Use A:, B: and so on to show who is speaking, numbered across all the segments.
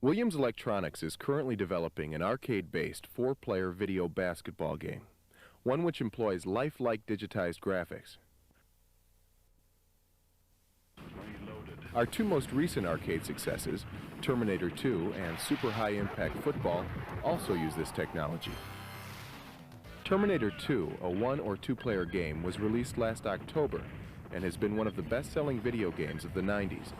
A: Williams Electronics is currently developing an arcade-based 4-player video basketball game, one which employs lifelike digitized graphics. Our two most recent arcade successes, Terminator 2 and Super High Impact Football, also use this technology. Terminator 2, a 1- or 2-player game, was released last October and has been one of the best-selling video games of the 90s.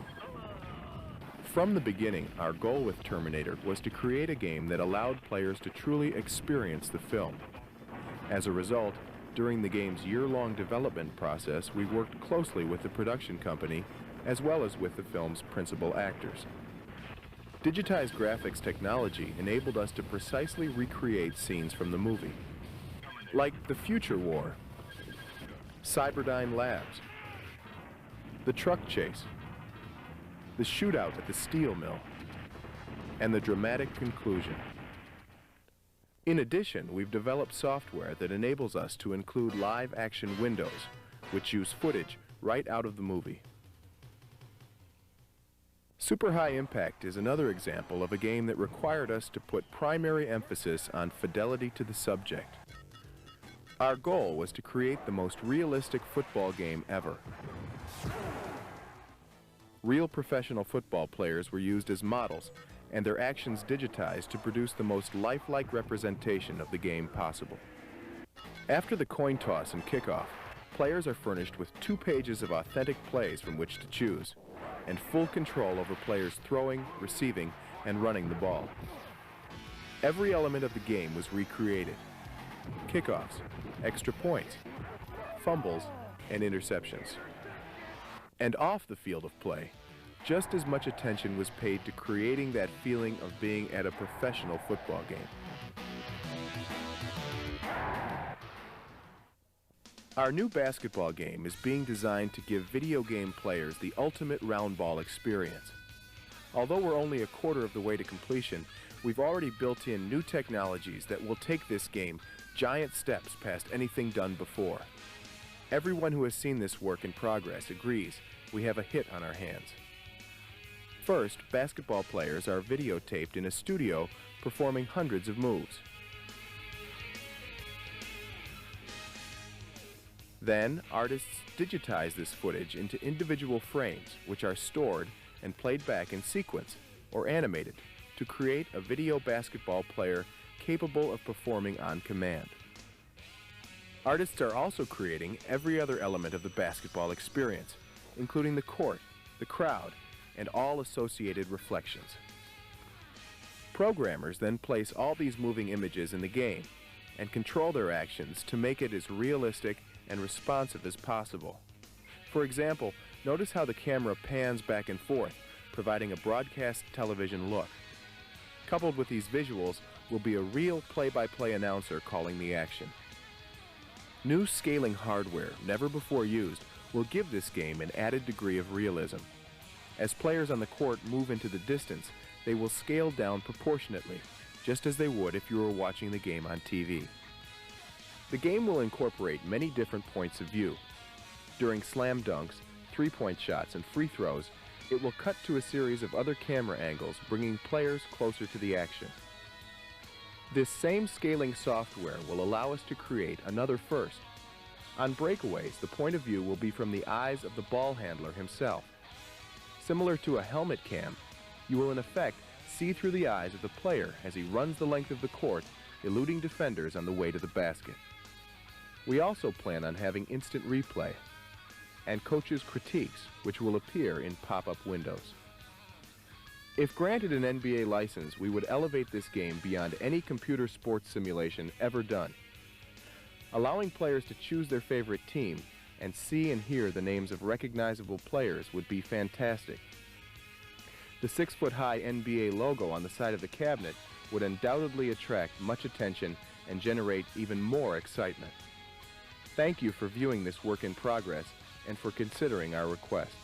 A: From the beginning, our goal with Terminator was to create a game that allowed players to truly experience the film. As a result, during the game's year-long development process, we worked closely with the production company as well as with the film's principal actors. Digitized graphics technology enabled us to precisely recreate scenes from the movie, like the Future War, Cyberdyne Labs, the truck chase, the shootout at the steel mill, and the dramatic conclusion. In addition, we've developed software that enables us to include live-action windows, which use footage right out of the movie. Super High Impact is another example of a game that required us to put primary emphasis on fidelity to the subject. Our goal was to create the most realistic football game ever. Real professional football players were used as models, and their actions digitized to produce the most lifelike representation of the game possible. After the coin toss and kickoff, players are furnished with 2 pages of authentic plays from which to choose, and full control over players throwing, receiving, and running the ball. Every element of the game was recreated: kickoffs, extra points, fumbles, and interceptions. And off the field of play, just as much attention was paid to creating that feeling of being at a professional football game. Our new basketball game is being designed to give video game players the ultimate round ball experience. Although we're only a quarter of the way to completion, we've already built in new technologies that will take this game giant steps past anything done before. Everyone who has seen this work in progress agrees we have a hit on our hands. First, basketball players are videotaped in a studio performing hundreds of moves. Then, artists digitize this footage into individual frames, which are stored and played back in sequence or animated to create a video basketball player capable of performing on command. Artists are also creating every other element of the basketball experience, including the court, the crowd, and all associated reflections. Programmers then place all these moving images in the game and control their actions to make it as realistic and responsive as possible. For example, notice how the camera pans back and forth, providing a broadcast television look. Coupled with these visuals will be a real play-by-play announcer calling the action. New scaling hardware, never before used, will give this game an added degree of realism. As players on the court move into the distance, they will scale down proportionately, just as they would if you were watching the game on TV. The game will incorporate many different points of view. During slam dunks, three-point shots, and free throws, it will cut to a series of other camera angles, bringing players closer to the action. This same scaling software will allow us to create another first. On breakaways, the point of view will be from the eyes of the ball handler himself. Similar to a helmet cam, you will in effect see through the eyes of the player as he runs the length of the court, eluding defenders on the way to the basket. We also plan on having instant replay and coaches' critiques, which will appear in pop-up windows. If granted an NBA license, we would elevate this game beyond any computer sports simulation ever done. Allowing players to choose their favorite team and see and hear the names of recognizable players would be fantastic. The 6-foot-high NBA logo on the side of the cabinet would undoubtedly attract much attention and generate even more excitement. Thank you for viewing this work in progress and for considering our request.